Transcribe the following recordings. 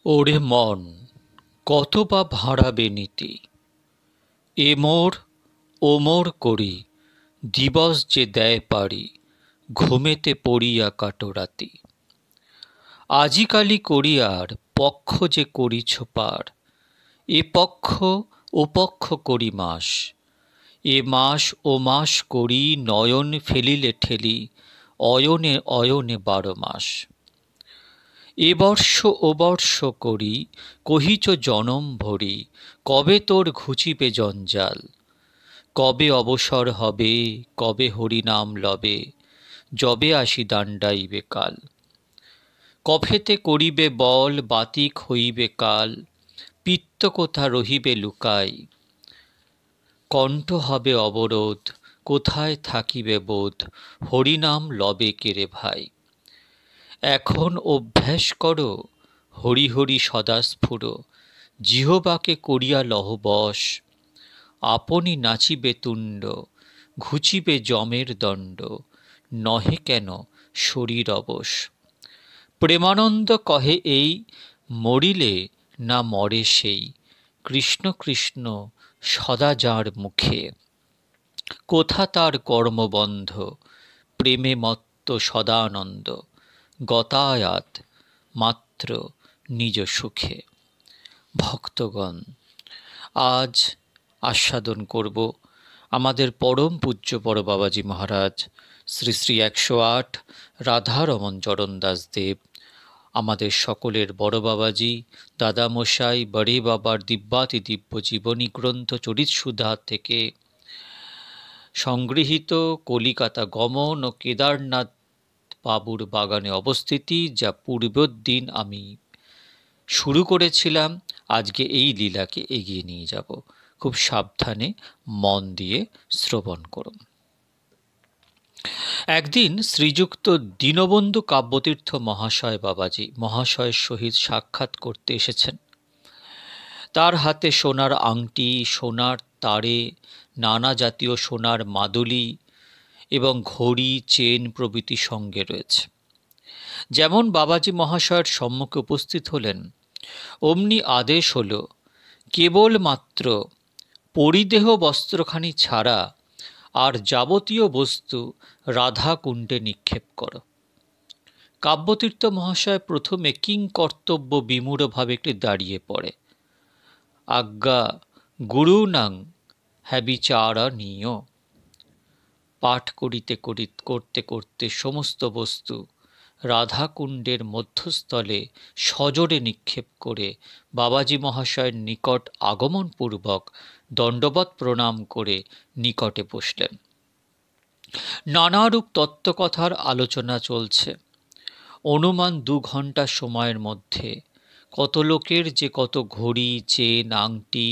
ওরে মন, কত বা ভাঁড়াবে নীতি, এ মোর ও মোর করি, দিবস যে দেয় পারি, ঘুমেতে পড়িয়া কাটো রাতি। আজিকালি করিয়ার পক্ষ যে করিছ পার, এ পক্ষ ও পক্ষ করি মাস, এ মাস ও মাস করি নয়ন ফেলিলে ঠেলি, অয়নে অয়নে 12 মাস। এ বর্ষ ও বর্ষ করি কহিছ জনম ভরি, কবে তোর ঘুচিবে জঞ্জাল, কবে অবসর হবে, কবে হরিনাম লবে, যবে আসি দাণ্ডাইবে কাল। কফেতে করিবে বল, বাতিক হইবে কাল, পিত্ত কোথা রহিবে লুকাই, কণ্ঠ হবে অবরোধ, কোথায় থাকিবে বোধ, হরিনাম লবে কেরে ভাই। এখন অভ্যাস করো, হরি হরি সদা স্ফুরো, জিহ্বাকে করিয়া লহ বশ, আপনি নাচিবে তুণ্ড, ঘুচিবে যমের দণ্ড, নহে কেন শরীর অবশ। প্রেমানন্দ কহে এই, মরিলে না মরে সেই, কৃষ্ণ কৃষ্ণ সদা যার মুখে, কোথা তার কর্মবন্ধ, প্রেমে মত্ত সদানন্দ, গতায়াত মাত্র নিজ সুখে। ভক্তগণ, আজ আস্বাদন করব আমাদের পরম পূজ্য বড় বাবাজি মহারাজ শ্রী শ্রী 108 রাধারমণ চরণ দাস দেব, আমাদের সকলের বড় বাবাজি দাদামশাই বড়ে বাবার দিব্যাতি দিব্য জীবনী গ্রন্থ চরিত সুধা থেকে সংগৃহীত কলিকাতা গমন ও কেদারনাথ বাবুর বাগানে অবস্থিতি, যা পূর্বের দিন আমি শুরু করেছিলাম। আজকে এই লীলাকে এগিয়ে নিয়ে যাব। খুব সাবধানে মন দিয়ে শ্রবণ করুন। একদিন শ্রীযুক্ত দীনবন্ধু কাব্যতীর্থ মহাশয় বাবাজি মহাশয়ের সহিত সাক্ষাৎ করতে এসেছেন। তার হাতে সোনার আংটি, সোনার তারে, নানা জাতীয় সোনার মাদুলি এবং ঘড়ি, চেন প্রভৃতি সঙ্গে রয়েছে। যেমন বাবাজি মহাশয়ের সম্মুখে উপস্থিত হলেন, অমনি আদেশ হল, কেবলমাত্র পরিদেহ বস্ত্রখানি ছাড়া আর যাবতীয় বস্তু রাধা কুণ্ডে নিক্ষেপ করো। কাব্যতীর্থ মহাশয় প্রথমে কিংকর্তব্য বিমূঢ়ভাবে একটু দাঁড়িয়ে পড়ে। আজ্ঞা গুরুণাং হ্যাবিচারণীয়। পাঠ করতে করতে সমস্ত বস্তু রাধাকুণ্ডের মধ্যস্থলে সজোরে নিক্ষেপ করে বাবাজি মহাশয়ের নিকট আগমনপূর্বক দণ্ডবৎ প্রণাম করে নিকটে বসলেন। নানারূপ তত্ত্বকথার আলোচনা চলছে। অনুমান 2 ঘন্টা সময়ের মধ্যে কত লোকের যে কত ঘড়ি, চেন, আংটি,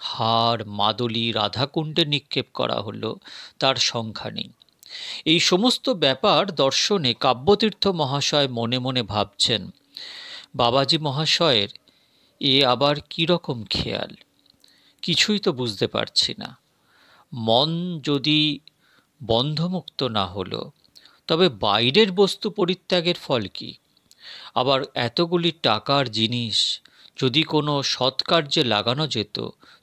হার, মাদুলি রাধাকুণ্ডে নিক্ষেপ করা হলো, তার সংখ্যা নেই। এই সমস্ত ব্যাপার দর্শনে কাব্যতীর্থ মহাশয় মনে মনে ভাবছেন, বাবাজি মহাশয়ের এ আবার কীরকম খেয়াল, কিছুই তো বুঝতে পারছি না। মন যদি বন্ধমুক্ত না হলো, তবে বাইরের বস্তু পরিত্যাগের ফল কি? আবার এতগুলি টাকার জিনিস যদি কোনো সৎকার্যে লাগানো যেত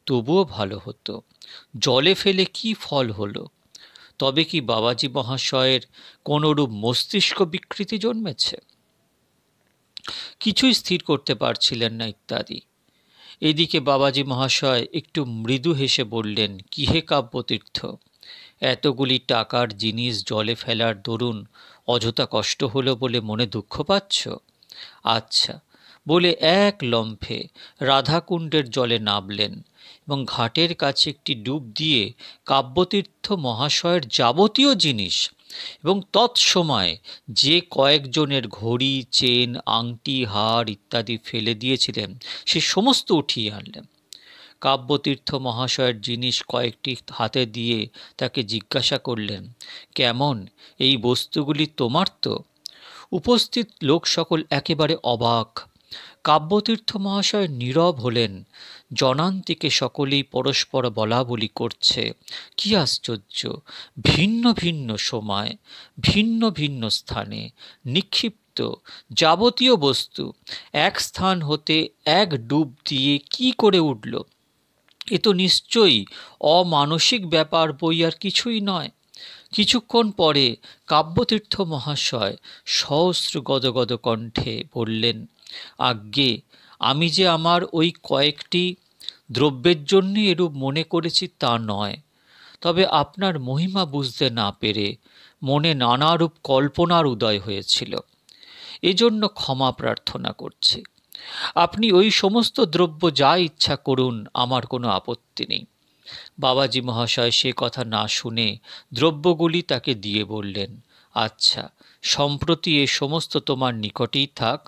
তবুও ভালো হতো। জলে ফেলে কি ফল হলো? তবে কি বাবাজি মহাশয়ের কোনরূপ মস্তিষ্ক বিকৃতি জন্মেছে? কিছুই স্থির করতে পারছিলেন না ইত্যাদি। এদিকে বাবাজি মহাশয় একটু মৃদু হেসে বললেন, কি হে কাব্যতীর্থ, এতগুলি টাকার জিনিস জলে ফেলার দরুন অযথা কষ্ট হলো বলে মনে দুঃখ পাচ্ছ? আচ্ছা বলে এক লম্ফে রাধাকুণ্ডের জলে নামলেন এবং ঘাটের কাছে একটি ডুব দিয়ে কাব্যতীর্থ মহাশয়ের যাবতীয় জিনিস এবং তৎসময় যে কয়েকজনের ঘড়ি, চেন, আংটি, হার ইত্যাদি ফেলে দিয়েছিলেন সে সমস্ত উঠিয়ে আনলেন। কাব্যতীর্থ মহাশয়ের জিনিস কয়েকটি হাতে দিয়ে তাকে জিজ্ঞাসা করলেন, কেমন, এই বস্তুগুলি তোমার তো? উপস্থিত লোক সকল একেবারে অবাক। কাব্যতীর্থ মহাশয় নীরব হলেন। জনান্তিকে সকলেই পরস্পর বলাবলি করছে, কি আশ্চর্য, ভিন্ন ভিন্ন সময় ভিন্ন ভিন্ন স্থানে নিক্ষিপ্ত নিত্য যাবতীয় বস্তু এক স্থান হতে এক ডুব দিয়ে কি করে উঠল? এ তো নিশ্চয়ই অমানসিক ব্যাপার, বই আর কিছুই নয়। কিছুক্ষণ পরে কাব্যতীর্থ মহাশয় সহস্র গদগদ কণ্ঠে বললেন, আজ্ঞে, আমি যে আমার ওই কয়েকটি দ্রব্যের জন্য এরূপ মনে করেছি তা নয়, তবে আপনার মহিমা বুঝতে না পেরে মনে নানারূপ কল্পনার উদয় হয়েছিল, এজন্য ক্ষমা প্রার্থনা করছি। আপনি ওই সমস্ত দ্রব্য যা ইচ্ছা করুন, আমার কোনো আপত্তি নেই। বাবাজি মহাশয় সে কথা না শুনে দ্রব্যগুলি তাকে দিয়ে বললেন, আচ্ছা, সম্প্রতি এ সমস্ত তোমার নিকটেই থাক,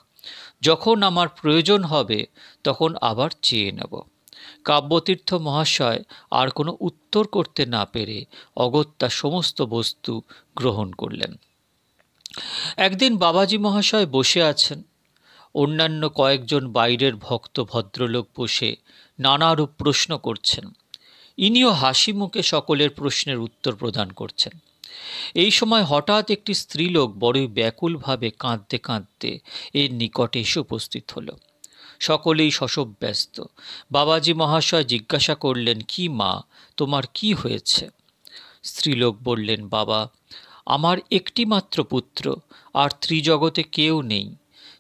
যখন আমার প্রয়োজন হবে তখন আবার চেয়ে নেব। কাব্যতীর্থ মহাশয় আর কোনো উত্তর করতে না পেরে অগত্যা সমস্ত বস্তু গ্রহণ করলেন। একদিন বাবাজি মহাশয় বসে আছেন, অন্যান্য কয়েকজন বাইরের ভক্ত ভদ্রলোক বসে নানারূপ প্রশ্ন করছেন। ইনিও হাসি মুখে সকলের প্রশ্নের উত্তর প্রদান করছেন। এই সময় হঠাৎ একটি স্ত্রীলোক বড়ই ব্যাকুলভাবে কাঁদতে কাঁদতে এর নিকটে এসে উপস্থিত হল। সকলেই শশব ব্যস্ত। বাবাজি মহাশয় জিজ্ঞাসা করলেন, কি মা, তোমার কি হয়েছে? স্ত্রীলোক বললেন, বাবা, আমার একটি মাত্র পুত্র, আর ত্রিজগতে কেউ নেই।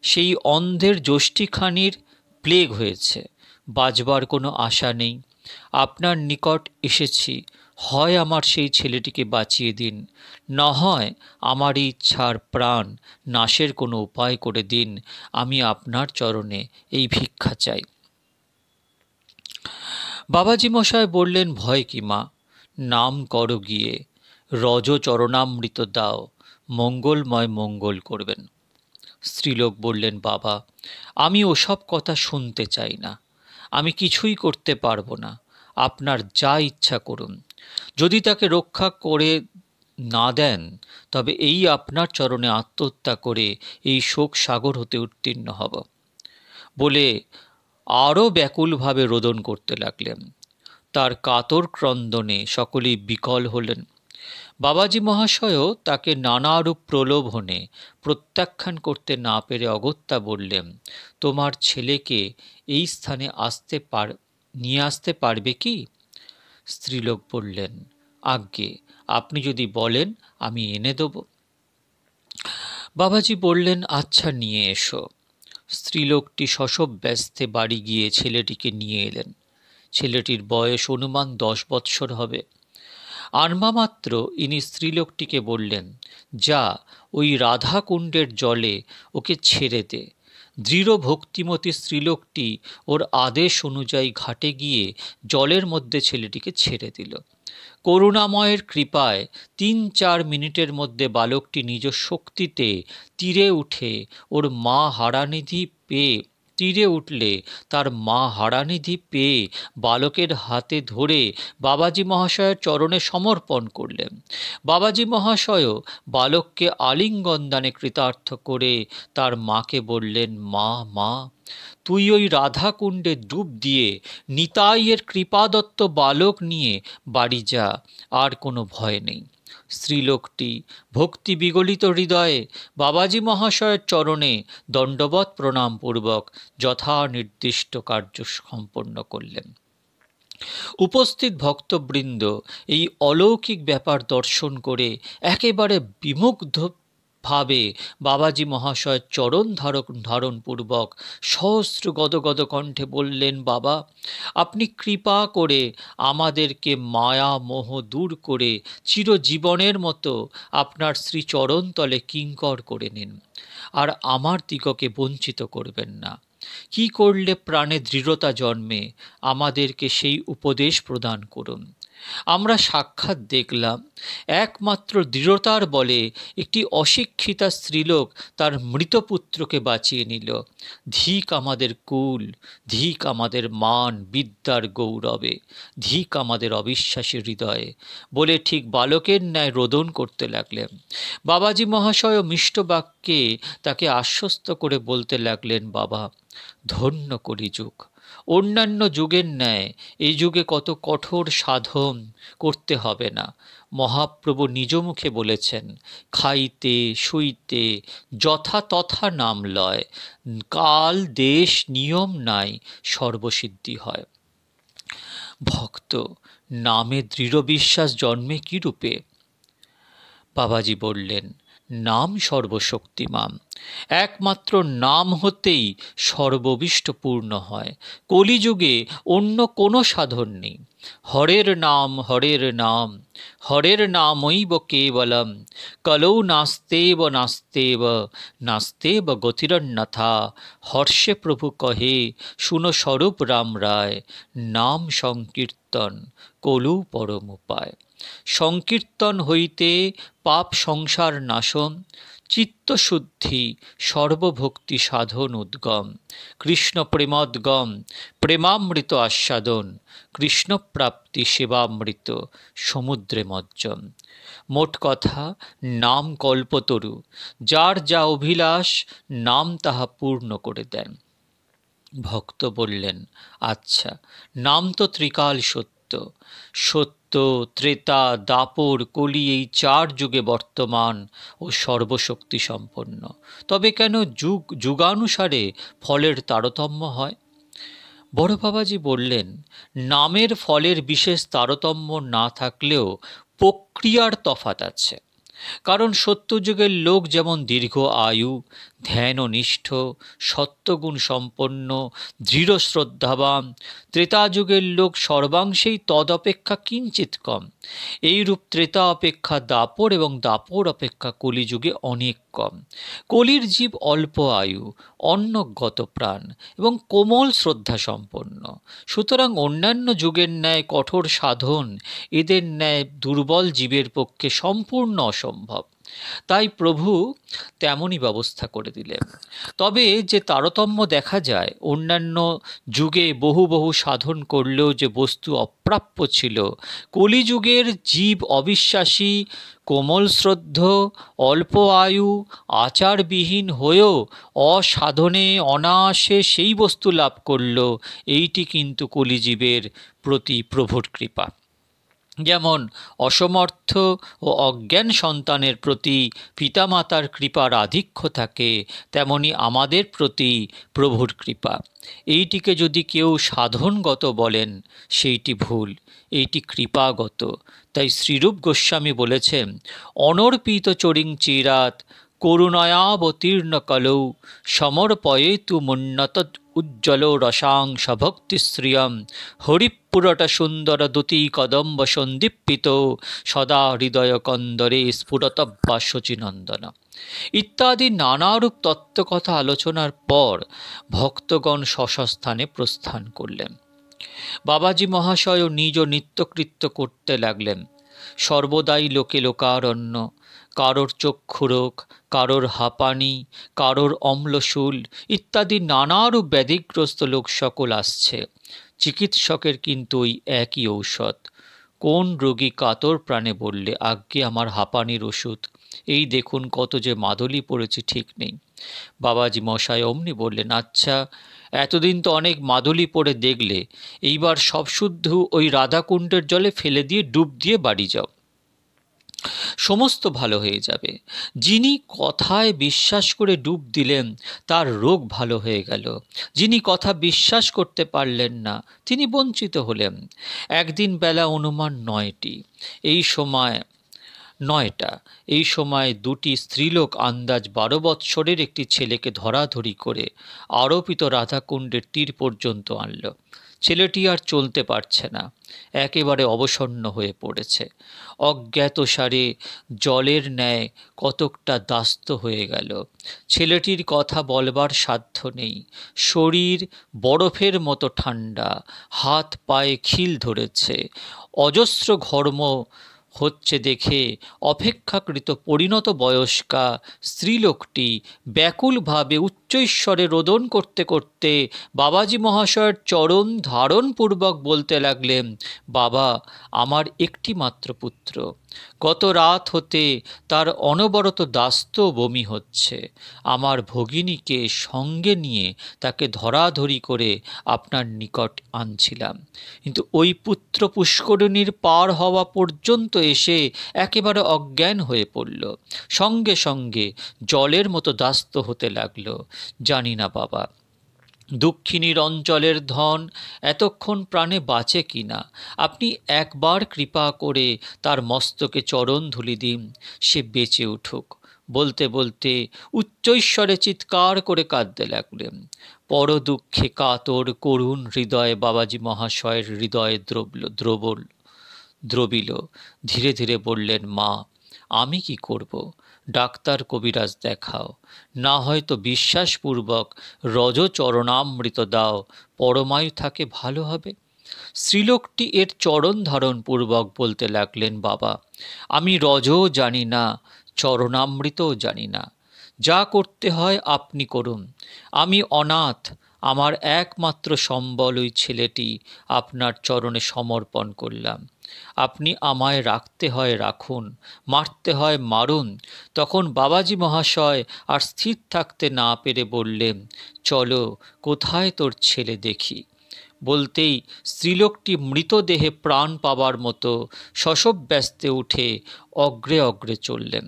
সেই অন্ধের যষ্টিখানির প্লেগ হয়েছে, বাঁচবার কোনো আশা নেই। আপনার নিকট এসেছি, হয় আমার সেই ছেলেটিকে বাঁচিয়ে দিন, না হয় আমার ইচ্ছার প্রাণ নাশের কোনো উপায় করে দিন। আমি আপনার চরণে এই ভিক্ষা চাই। বাবাজি মশাই বললেন, ভয় কি মা, নাম করো গিয়ে, রজ চরণামৃত দাও, মঙ্গলময় মঙ্গল করবেন। স্ত্রীলোক বললেন, বাবা, আমি ওসব কথা শুনতে চাই না, আমি কিছুই করতে পারবো না, আপনার যা ইচ্ছা করুন। যদি তাকে রক্ষা করে না দেন, তবে এই আপনার চরণে আত্মহত্যা করে এই শোক সাগর হতে উত্তীর্ণ হব, বলে আরও ব্যাকুলভাবে রোদন করতে লাগলেন। তার কাতর ক্রন্দনে সকলেই বিকল হলেন। বাবাজি মহাশয়ও তাকে নানারূপ প্রলোভনে প্রত্যাখ্যান করতে না পেরে অগত্যা বললেন, তোমার ছেলেকে এই স্থানে নিয়ে আসতে পারবে কি? স্ত্রীলোক বললেন, আজ্ঞে, আপনি যদি বলেন আমি এনে দেব। বাবাজি বললেন, আচ্ছা, নিয়ে এসো। স্ত্রীলোকটি শশব ব্যস্তে বাড়ি গিয়ে ছেলেটিকে নিয়ে এলেন। ছেলেটির বয়স অনুমান 10 বৎসর হবে। আনবা মাত্র ইনি স্ত্রীলোকটিকে বললেন, যা ওই রাধাকুণ্ডের জলে ওকে ছেড়ে দে। দৃঢ় ভক্তিমতী স্ত্রীলোকটি ওর আদেশ অনুযায়ী ঘাটে গিয়ে জলের মধ্যে ছেলেটিকে ছেড়ে দিল। করুণাময়ের কৃপায় 3-4 মিনিটের মধ্যে বালকটি নিজ শক্তিতে তীরে উঠে ওর মা হারানিধি পেয়ে তীরে উঠলে তার মা হারানিধি পেয়ে বালকের হাতে ধরে বাবাজি মহাশয়ের চরণে সমর্পণ করলেন। বাবাজি মহাশয়ও বালককে আলিঙ্গন দানে কৃতার্থ করে তার মাকে বললেন, মা, মা, তুই ওই রাধাকুণ্ডে ডুব দিয়ে নিতাইয়ের কৃপাদত্ত বালক নিয়ে বাড়ি যা, আর কোনো ভয় নেই। স্ত্রীলোকটি ভক্তি বিগলিত হৃদয়ে বাবাজি মহাশয়ের চরণে দণ্ডবৎ প্রণাম পূর্বক যথা নির্দিষ্ট কার্য সম্পন্ন করলেন। উপস্থিত ভক্তবৃন্দ এই অলৌকিক ব্যাপার দর্শন করে একেবারে বিমুগ্ধ ভাবে বাবাজি মহাশয় চরণ ধারণ পূর্বক সহস্র গদগদ কণ্ঠে বললেন, বাবা, আপনি কৃপা করে আমাদেরকে মায়া মোহ দূর করে চিরজীবনের মতো আপনার শ্রীচরণ তলে কিঙ্কর করে নিন, আর আমার দিগকে বঞ্চিত করবেন না। কি করলে প্রাণে দৃঢ়তা জন্মে, আমাদেরকে সেই উপদেশ প্রদান করুন। আমরা সাক্ষাৎ দেখলাম, একমাত্র দৃঢ়তার বলে একটি অশিক্ষিতা স্ত্রীলোক তার মৃত পুত্রকে বাঁচিয়ে নিল। ধিক আমাদের কুল, ধিক আমাদের মান বিদ্যার গৌরবে, ধিক আমাদের অবিশ্বাসী হৃদয়ে, বলে ঠিক বালকের ন্যায় রোদন করতে লাগলেন। বাবাজি মহাশয় মিষ্ট বাক্যে তাকে আশ্বস্ত করে বলতে লাগলেন, বাবা, ধন্য কলিযুগ, অন্যান্য যুগের ন্যায় এই যুগে কত কঠোর সাধন করতে হবে না। মহাপ্রভু নিজ মুখে বলেছেন, খাইতে শুইতে যথা তথা নাম লয়, কাল দেশ নিয়ম নাই, সর্বসিদ্ধি হয়। ভক্ত, নামে দৃঢ় বিশ্বাস জন্মে কি রূপে? বাবাজি বললেন, নাম সর্বশক্তিমান। একমাত্র নাম হতেই সর্ববিষ্ট পূর্ণ হয়। কলিযুগে অন্য কোনো সাধন নেই। হরের নাম, হরের নাম, হরের নামৈব কেবলম, কলৌ নাস্তেব নাস্তেব, নাস্তেব গতিরন্যথা। হর্ষে প্রভু কহে, শুনো স্বরূপ রাম রায়, নাম সংকীর্তন কলু পরম উপায়। সংকীর্তন হইতে পাপ সংসার নাশন, চিত্তশুদ্ধি সর্বভক্তি সাধন উদ্গম, কৃষ্ণ প্রেমোদ্গম প্রেমামৃত আস্বাদন, কৃষ্ণপ্রাপ্তি সেবামৃত সমুদ্রে মজ্জন। মোট কথা, নাম কল্পতরু, যার যা অভিলাষ নাম তাহা পূর্ণ করে দেন। ভক্ত বললেন, আচ্ছা, নাম তো ত্রিকাল সত্য, সত্য, ত্রেতা, দাপর, কলি, এই 4 যুগে বর্তমান ও সর্বশক্তি সম্পন্ন। তবে কেন যুগানুসারে ফলের তারতম্য হয়? বড় বাবাজি বললেন, নামের ফলের বিশেষ তারতম্য না থাকলেও প্রক্রিয়ার তফাৎ আছে। কারণ সত্যযুগের লোক যেমন দীর্ঘ আয়ু, ধ্যান ও নিষ্ঠ, সত্যগুণ সম্পন্ন, দৃঢ় শ্রদ্ধাবান, ত্রেতাযুগের লোক সর্বাংশেই তদপেক্ষা কিঞ্চিত কম। এইরূপ ত্রেতা অপেক্ষা দাপর এবং দাপর অপেক্ষা কলিযুগে অনেক কম। কলির জীব অল্প আয়ু, অন্নগত প্রাণ এবং কোমল শ্রদ্ধা সম্পন্ন। সুতরাং অন্যান্য যুগের ন্যায় কঠোর সাধন এদের ন্যায় দুর্বল জীবের পক্ষে সম্পূর্ণ অসম্ভব। তাই প্রভু তেমনই ব্যবস্থা করে দিলেন। তবে যে তারতম্য দেখা যায়, অন্যান্য যুগে বহু বহু সাধন করলেও যে বস্তু অপ্রাপ্য ছিল, কলিযুগের জীব অবিশ্বাসী, কোমল শ্রদ্ধ, অল্প আয়ু, আচারবিহীন হয়েও অসাধনে অনায়াসে সেই বস্তু লাভ করল। এইটি কিন্তু কলিজীবের প্রতি প্রভুর কৃপা। যেমন অসমর্থ ও অজ্ঞান সন্তানের প্রতি পিতামাতার কৃপার আধিক্য থাকে, তেমনি আমাদের প্রতি প্রভুর কৃপা। এইটিকে যদি কেউ সাধনগত বলেন, সেইটি ভুল, এইটি কৃপাগত। তাই শ্রীরূপ গোস্বামী বলেছেন, অনর্পিত চরিং চিরাত করুণায়াবতীর্ণ কলৌ, সমর্পয়েতু মুন্নত উজ্জ্বল রসাংশ ভক্তিশ্রিয়ম, হরিপুরট সুন্দর দুতি কদম্ব সন্দীপ্ত, সদা হৃদয় কন্দরে স্ফুরতব্যা শচীনন্দন। ইত্যাদি নানারূপ তত্ত্বকথা আলোচনার পর ভক্তগণ স্বস্থানে প্রস্থান করলেন। বাবাজি মহাশয়ও নিজ নিত্যকৃত্য করতে লাগলেন। সর্বদাই লোকে লোকারণ্য, কারোর চক্ষুরোগ, কারোর হাঁপানি, কারোর অম্লশূল ইত্যাদি নানারূপ ব্যাধিগ্রস্ত লোক সকল আসছে। চিকিৎসকের কিন্তু ওই একই ঔষধ। কোন রোগী কাতর প্রাণে বললে, আজ্ঞে আমার হাঁপানির ওষুধ, এই দেখুন কত যে মাদলি পড়েছি ঠিক নেই। বাবাজি মশাই অমনি বললেন, আচ্ছা, এতদিন তো অনেক মাদলি পড়ে দেখলে, এইবার সব শুদ্ধ ওই রাধাকুণ্ডের জলে ফেলে দিয়ে ডুব দিয়ে বাড়ি যাও, সমস্ত ভালো হয়ে যাবে। যিনি কথায় বিশ্বাস করে ডুব দিলেন, তার রোগ ভালো হয়ে গেল। যিনি কথা বিশ্বাস করতে পারলেন না, তিনি বঞ্চিত হলেন। একদিন বেলা অনুমান 9টি, এই সময় 2টি স্ত্রীলোক আন্দাজ 12 বৎসরের একটি ছেলেকে ধরাধরি করে আরোপিত রাধাকুণ্ডের তীর পর্যন্ত আনল। ছেলেটি আর চলতে পারছে না, একেবারে অবসন্ন হয়ে পড়েছে। অজ্ঞাতসারে জলের ন্যায় কতকটা দাস্ত হয়ে গেল। ছেলেটির কথা বলবার সাধ্য নেই। শরীর বরফের মতো ঠান্ডা, হাত পায়ে খিল ধরেছে। অজস্র ঘর্ম হচ্ছে দেখে অপেক্ষাকৃত পরিণত বয়স্কা স্ত্রীলোকটি ব্যাকুলভাবে উচ্চৈঃস্বরে রোদন করতে করতে বাবাজি মহাশয়ের চরণ ধারণপূর্বক বলতে লাগলেন, বাবা, আমার একটি মাত্র পুত্র, গত রাত হতে তার অনবরত দাস্ত বমি হচ্ছে। আমার ভগিনীকে সঙ্গে নিয়ে তাকে ধরাধরি করে আপনার নিকট আনছিলাম, কিন্তু ওই পুত্র পুষ্করিণীর পার হওয়া পর্যন্ত এসে একেবারে অজ্ঞান হয়ে পড়ল। সঙ্গে সঙ্গে জলের মতো দাস্ত হতে লাগলো। জানি না বাবা, দুঃখিনীর অঞ্চলের ধন এতক্ষণ প্রাণে বাঁচে কিনা। আপনি একবার কৃপা করে তার মস্তকে চরণ ধুলি দিন, সে বেঁচে উঠুক। বলতে বলতে উচ্চৈঃস্বরে চিৎকার করে কাঁদতে লাগলেন। পর দুঃখে কাতর করুণ হৃদয়ে বাবাজি মহাশয়ের হৃদয়ে দ্রবিল। ধীরে ধীরে বললেন, মা, আমি কি করব? ডাক্তার কবিরাজ দেখাও, না হয়তো বিশ্বাসপূর্বক রজচরণামৃত দাও, পরমায়ু থাকে ভালো হবে। স্ত্রীলোকটি এর চরণ ধারণ পূর্বক বলতে লাগলেন, বাবা, আমি রজও জানি না, চরণামৃতও জানি না। যা করতে হয় আপনি করুন। আমি অনাথ, আমার একমাত্র সম্বল ওই ছেলেটি আপনার চরণে সমর্পণ করলাম। আপনি আমায় রাখতে হয় রাখুন, মারতে হয় মারুন। তখন বাবাজি মহাশয় আর স্থির থাকতে না পেরে বললেন, চলো, কোথায় তোর ছেলে দেখি। বলতেই স্ত্রীলোকটি মৃতদেহে প্রাণ পাবার মতো শশব্যস্তে উঠে অগ্রে অগ্রে চললেন।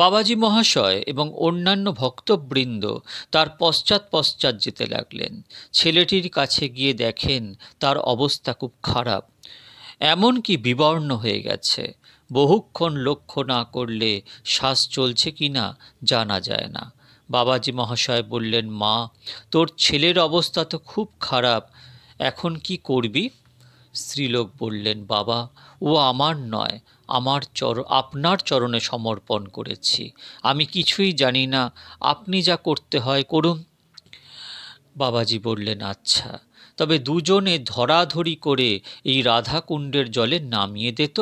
বাবাজি মহাশয় এবং অন্যান্য ভক্তবৃন্দ তার পশ্চাৎ পশ্চাৎ যেতে লাগলেন। ছেলেটির কাছে গিয়ে দেখেন তার অবস্থা খুব খারাপ, এমনকি বিবর্ণ হয়ে গেছে। বহুক্ষণ লক্ষ্য না করলে শ্বাস চলছে কিনা জানা যায় না। বাবাজি মহাশয় বললেন, মা, তোর ছেলের অবস্থা তো খুব খারাপ, এখন কি করবি? স্ত্রীলোক বললেন, বাবা, ও আমার নয়, আপনার চরণে সমর্পণ করেছি। আমি কিছুই জানি না, আপনি যা করতে হয় করুন। বাবাজি বললেন, আচ্ছা, তবে দুজনে ধরাধরি করে এই রাধাকুণ্ডের জলে নামিয়ে দিত।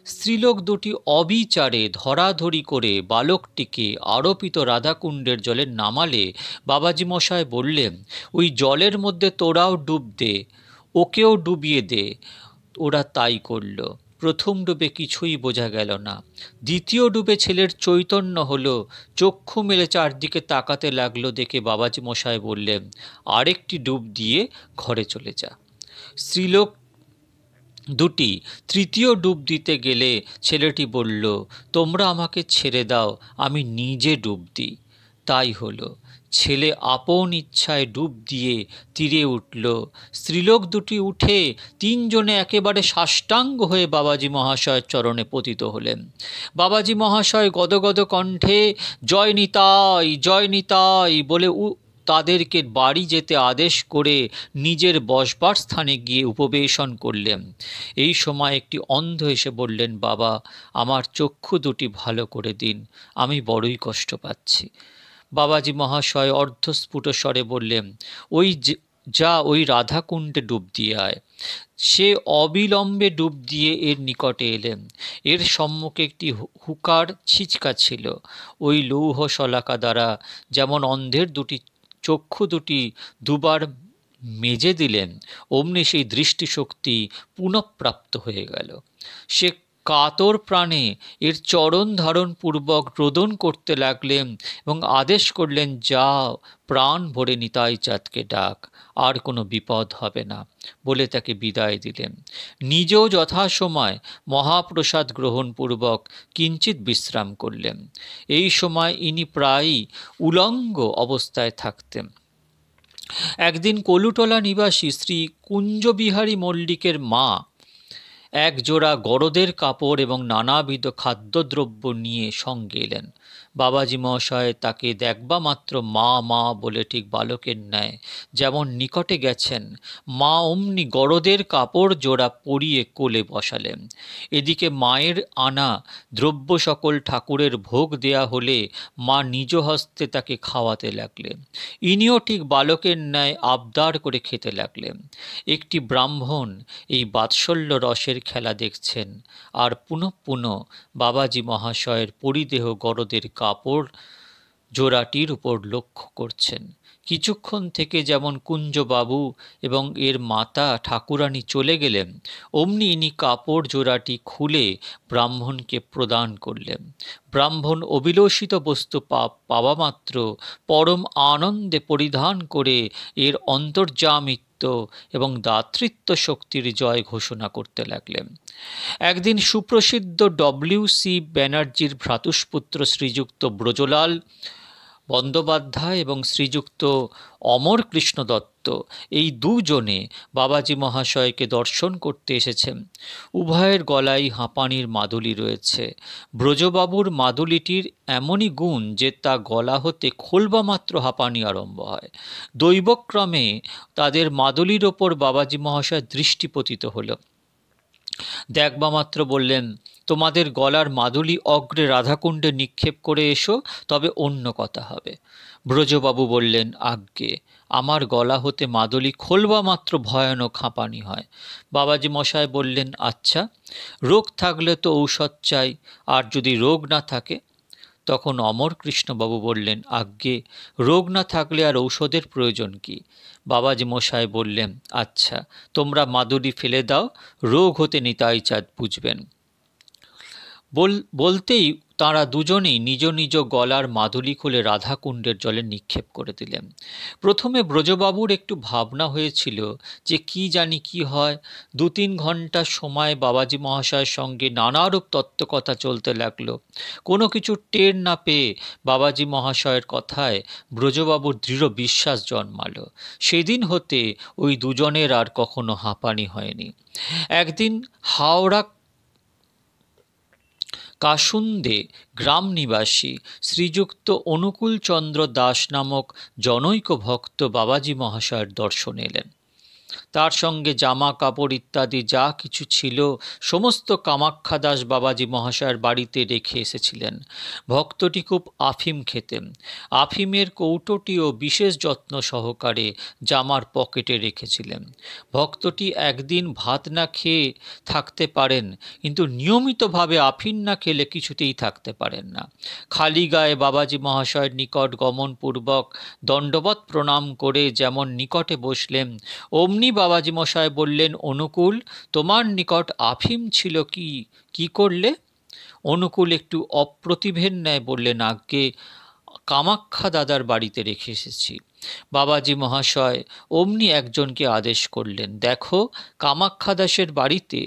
স্ত্রীলোক দুটি অবিচারে ধরাধরি করে বালকটিকে আরোপিত রাধাকুণ্ডের জলে নামালে বাবাজি মশায় বললেন, ওই জলের মধ্যে তোরাও ডুব দে, ওকেও ডুবিয়ে দে। ওরা তাই করল। প্রথম ডুবে কিছুই বোঝা গেল না। দ্বিতীয় ডুবে ছেলের চৈতন্য হলো, চক্ষু মেলে চারদিকে তাকাতে লাগলো। দেখে বাবাজি মশাই বললেন, আরেকটি ডুব দিয়ে ঘরে চলে যা। স্ত্রীলোক দুটি তৃতীয় ডুব দিতে গেলে ছেলেটি বলল, তোমরা আমাকে ছেড়ে দাও, আমি নিজে ডুব দিই। তাই হলো। ছেলে আপন ইচ্ছায় ডুব দিয়ে তীরে উঠল। স্ত্রীলোক দুটি উঠে তিনজনে একেবারে সাষ্টাঙ্গ হয়ে বাবাজি মহাশয়ের চরণে পতিত হলেন। বাবাজি মহাশয় গদগদ কণ্ঠে জয় নিতাই, জয় নিতাই বলে তাদেরকে বাড়ি যেতে আদেশ করে নিজের বসবার স্থানে গিয়ে উপবেশন করলেন। এই সময় একটি অন্ধ এসে বললেন, বাবা, আমার চক্ষু দুটি ভালো করে দিন, আমি বড়ই কষ্ট পাচ্ছি। বাবাজি মহাশয় অর্ধস্ফুট স্বরে বললেন, ওই রাধাকুণ্ডে ডুব দিয়ে আয়। সে অবিলম্বে ডুব দিয়ে এর নিকটে এলেন। এর সম্মুখে একটি হুকার ছিচকা ছিল। ওই লৌহ শলাকা দ্বারা যেমন অন্ধের চক্ষু দুটি দুবার মেজে দিলেন, অমনি সেই দৃষ্টিশক্তি পুনঃপ্রাপ্ত হয়ে গেল। সে কাতর প্রাণে এর চরণ ধারণ পূর্বক রোদন করতে লাগলেন এবং আদেশ করলেন, যাও, প্রাণ ভরে নিতাই চাঁদকে ডাক, আর কোনো বিপদ হবে না, বলে তাকে বিদায় দিলেন। নিজেও যথাসময় মহাপ্রসাদ গ্রহণ পূর্বক কিঞ্চিত বিশ্রাম করলেন। এই সময় ইনি প্রায়ই উলঙ্গ অবস্থায় থাকতেন। একদিন কলুটলা নিবাসী শ্রী কুঞ্জবিহারী মল্লিকের মা এক জোড়া গরদের কাপড় এবং নানাবিধ খাদ্যদ্রব্য নিয়ে সঙ্গে এলেন। বাবাজি মহাশয় তাকে দেখবা মাত্র মা মা বলে ঠিক বালকের ন্যায় যেমন নিকটে গেছেন, মা অমনি গরদের কাপড় জোড়া পরিয়ে কোলে বসালেন। এদিকে মায়ের আনা দ্রব্য সকল ঠাকুরের ভোগ দেয়া হলে মা নিজ হস্তে তাকে খাওয়াতে লাগলেন। ইনিও ঠিক বালকের ন্যায় আবদার করে খেতে লাগলেন। একটি ব্রাহ্মণ এই বাৎসল্য রসের খেলা দেখছেন আর পুনঃ পুনঃ বাবাজি মহাশয়ের পরিদেহ গরদের কাপড় জোড়াটির উপর লক্ষ্য করছেন। কিছুক্ষণ থেকে যেমন কুঞ্জবাবু এবং এর মাতা ঠাকুরানী চলে গেলেন, অমনি ইনি কাপড় জোড়াটি খুলে ব্রাহ্মণকে প্রদান করলেন। ব্রাহ্মণ অভিলষিত বস্তু পাওয়া মাত্র পরম আনন্দে পরিধান করে এর অন্তর্যামিত্ব এবং দাতৃত্ব শক্তির জয় ঘোষণা করতে লাগলেন। একদিন সুপ্রসিদ্ধ ডব্লিউ.সি. ব্যানার্জির ভ্রাতুষ্পুত্র শ্রীযুক্ত ব্রজলাল বন্দ্যোপাধ্যায় এবং শ্রীযুক্ত অমর কৃষ্ণ দত্ত, এই দুজনে বাবাজি মহাশয়কে দর্শন করতে এসেছেন। উভয়ের গলায় হাঁপানির মাদুলি রয়েছে। ব্রজবাবুর মাদুলিটির এমনই গুণ যে তা গলা হতে খোলবা মাত্র হাঁপানি আরম্ভ হয়। দৈবক্রমে তাদের মাদুলির ওপর বাবাজি মহাশয়ের দৃষ্টি পতিত হল। দেখবা মাত্র বললেন, তোমাদের গলার মাদুলি অগ্রে রাধাকুণ্ডে নিক্ষেপ করে এসো, তবে অন্য কথা হবে। ব্রজবাবু বললেন, আজ্ঞে, আমার গলা হতে মাদুলি খোলবা মাত্র ভয়ানক হাঁপানি হয়। বাবাজি মশাই বললেন, আচ্ছা, রোগ থাকলে তো ঔষধ চাই, আর যদি রোগ না থাকে? তখন অমর কৃষ্ণবাবু বললেন, আজ্ঞে, রোগ না থাকলে আর ঔষধের প্রয়োজন কি? বাবাজি মশাই বললেন, আচ্ছা, তোমরা মাদুলি ফেলে দাও, রোগ হতে নিতাই চাঁদ বুঝবেন। বলতেই তাঁরা দুজনেই নিজ নিজ গলার মাদুলি খুলে রাধাকুণ্ডের জলে নিক্ষেপ করে দিলেন। প্রথমে ব্রজবাবুর একটু ভাবনা হয়েছিল যে কি জানি কি হয়। 2-3 ঘন্টা সময় বাবাজি মহাশয়ের সঙ্গে নানারূপ তত্ত্বকথা চলতে লাগলো। কোনো কিছু টের না পেয়ে বাবাজি মহাশয়ের কথায় ব্রজবাবুর দৃঢ় বিশ্বাস জন্মালো। সেদিন হতে ওই দুজনের আর কখনো হাঁপানি হয়নি। একদিন হাওড়া কাসুন্দে গ্রাম নিবাসী শ্রীযুক্ত অনুকূলচন্দ্র দাস নামক জনৈক ভক্ত বাবাজি মহাশয়ের দর্শনে এলেন। তার সঙ্গে জামা কাপড় ইত্যাদি যা কিছু ছিল সমস্ত কামাখ্যা দাস বাবাজি মহাশয়ের বাড়িতে রেখে এসেছিলেন। ভক্তটি খুব আফিম খেতেন। আফিমের কৌটোটিও বিশেষ যত্ন সহকারে জামার পকেটে রেখেছিলেন। ভক্তটি একদিন ভাত না খেয়ে থাকতে পারেন, কিন্তু নিয়মিতভাবে আফিম না খেলে কিছুতেই থাকতে পারেন না। খালি গায়ে বাবাজি মহাশয়ের নিকট গমনপূর্বক দণ্ডবৎ প্রণাম করে যেমন নিকটে বসলেন, অমনি বাবাজি মশাই বললেন, অনুকূল, তোমার নিকট আফিম ছিল, কি করলে? অনুকূল একটু অপ্রতিভের ন্যায় বললেন, আজ্ঞে, কামাখ্যা দাদার বাড়িতে রেখে এসেছি। বাবাজি মহাশয় অমনি একজনকে আদেশ করলেন, দেখো, কামাখ্যা দাসের বাড়িতে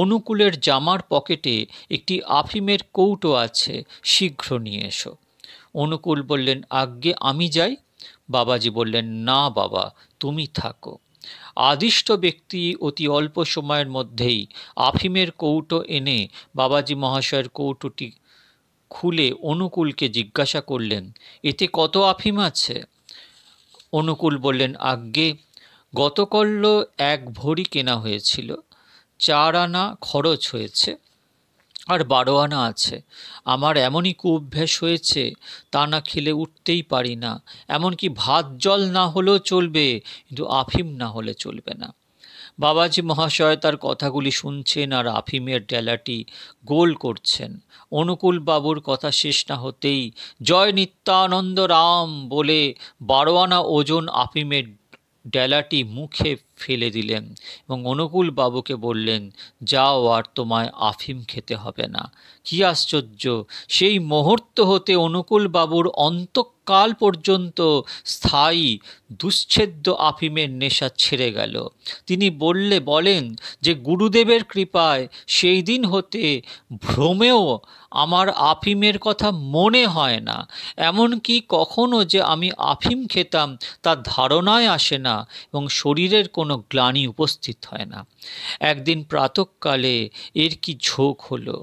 অনুকূলের জামার পকেটে একটি আফিমের কৌটো আছে, শীঘ্র নিয়ে এসো। অনুকূল বললেন, আজ্ঞে, আমি যাই? বাবাজি বললেন, না বাবা, তুমি থাকো। আদিষ্ট ব্যক্তি অতি অল্প সময়ের মধ্যেই আফিমের কৌটো এনে বাবাজি মহাশয়ের কৌটোটি খুলে অনুকূলকে জিজ্ঞাসা করলেন, এতে কত আফিম আছে? অনুকূল বললেন, আজ্ঞে, গতকল্য 1 ভরি কেনা হয়েছিল, 4 আনা খরচ হয়েছে, আর 12 আনা আছে। আমার এমনই কুঅভ্যাস হয়েছে, তা না খেলে উঠতেই পারি না। এমনকি ভাত জল না হলেও চলবে, কিন্তু আফিম না হলে চলবে না। বাবাজি মহাশয় তার কথাগুলি শুনছেন আর আফিমের ডেলাটি গোল করছেন। অনুকূল বাবুর কথা শেষ না হতেই জয় নিত্যানন্দ রাম বলে 12 আনা ওজন আফিমের ডেলাটি মুখে ফেলে দিলেন এবং অনুকূল বাবুকে বললেন, যাও, আর তোমায় আফিম খেতে হবে না। কি আশ্চর্য! সেই মুহূর্ত হতে অনুকূল বাবুর অন্তকাল পর্যন্ত স্থায়ী দুশ্ছেদ্য আফিমের নেশা ছেড়ে গেল। তিনি বলেন যে গুরুদেবের কৃপায় সেই দিন হতে ভ্রমেও আমার আফিমের কথা মনে হয় না। এমনকি কখনো যে আমি আফিম খেতাম তার ধারণায় আসে না এবং শরীরের কোনো গ্লানি উপস্থিত হয় না। একদিন প্রাতঃকালে এর কি ঝোঁক হলো।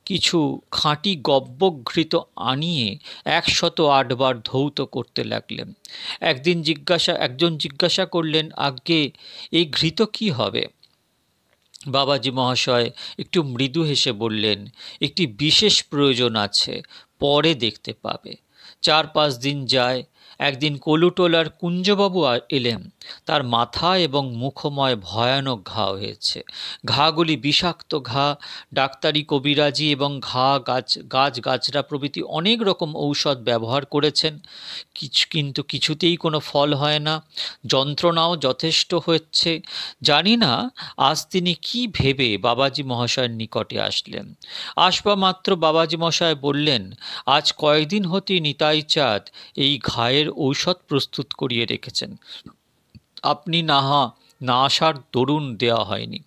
কিছু খাঁটি গব্যঘৃত আনিয়ে 108 বার ধৌত করতে লাগলেন। একজন জিজ্ঞাসা করলেন, আজ্ঞে, এই ঘৃত কি হবে? বাবাজি মহাশয় একটু মৃদু হেসে বললেন, একটি বিশেষ প্রয়োজন আছে, পরে দেখতে পাবে। 4-5 দিন যায়। একদিন কলুটোলার কুঞ্জবাবু এলেন। তার মাথা এবং মুখময় ভয়ানক ঘা হয়েছে। ঘাগুলি বিষাক্ত ঘা। ডাক্তারি, কবিরাজি এবং গাছগাছরা প্রভৃতি অনেক রকম ঔষধ ব্যবহার করেছেন, কিন্তু কিছুতেই কোনো ফল হয় না। যন্ত্রণাও যথেষ্ট হচ্ছে। জানি না আজ তিনি কি ভেবে বাবাজি মহাশয়ের নিকটে আসলেন। আসবা মাত্র বাবাজি মহাশয় বললেন, আজ কয়েকদিন হতে নিতাই চাঁদ এই ঘায়ের ঔষধ প্রস্তুত করিয়ে রেখেছেন, আপনি না আসার দরুন দেওয়া হয়নি।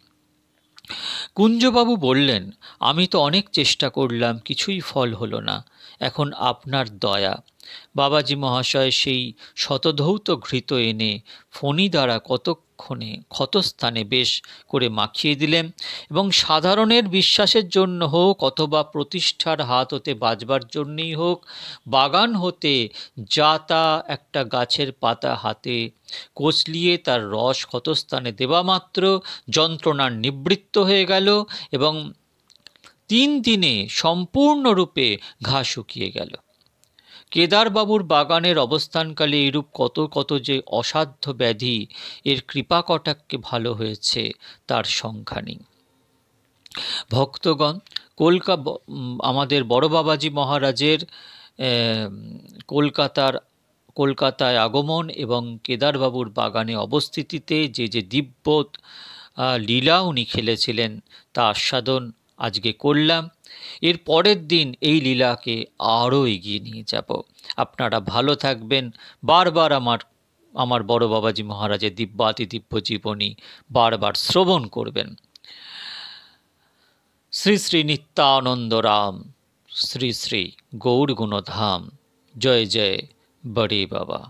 কুঞ্জবাবু বললেন, আমি তো অনেক চেষ্টা করলাম, কিছুই ফল হলো না, এখন আপনার দয়া। বাবাজি মহাশয় সেই শতধৌত ঘৃত এনে ফণি দ্বারা কতক্ষণে ক্ষতস্থানে বেশ করে মাখিয়ে দিলেন এবং সাধারণের বিশ্বাসের জন্য হোক অথবা প্রতিষ্ঠার হাত হতে বাজবার জন্যই হোক, বাগান হতে যা তা একটা গাছের পাতা হাতে কচলিয়ে তার রস ক্ষতস্থানে দেওয়া মাত্র যন্ত্রণার নিবৃত্ত হয়ে গেল এবং 3 দিনে সম্পূর্ণরূপে ঘা শুকিয়ে গেল। কেদারবাবুর বাগানের অবস্থানকালে এরূপ কত কত যে অসাধ্য ব্যাধি এর কৃপা কটাক্ষে ভালো হয়েছে তার সংখ্যা নেই। ভক্তগণ, আমাদের বড় বাবাজি মহারাজের কলকাতায় আগমন এবং কেদারবাবুর বাগানে অবস্থিতিতে যে দিব্য লীলা উনি খেলেছিলেন তা আস্বাদন আজকে করলাম। এর পরের দিন এই লীলাকে আরও এগিয়ে নিয়ে যাব। আপনারা ভালো থাকবেন। বারবার আমার বড় বাবাজি মহারাজের দিব্য জীবনী বারবার শ্রবণ করবেন। শ্রী শ্রী নিত্যানন্দ রাম, শ্রী শ্রী গৌর গুণধাম। জয় জয় বড়ে বাবা।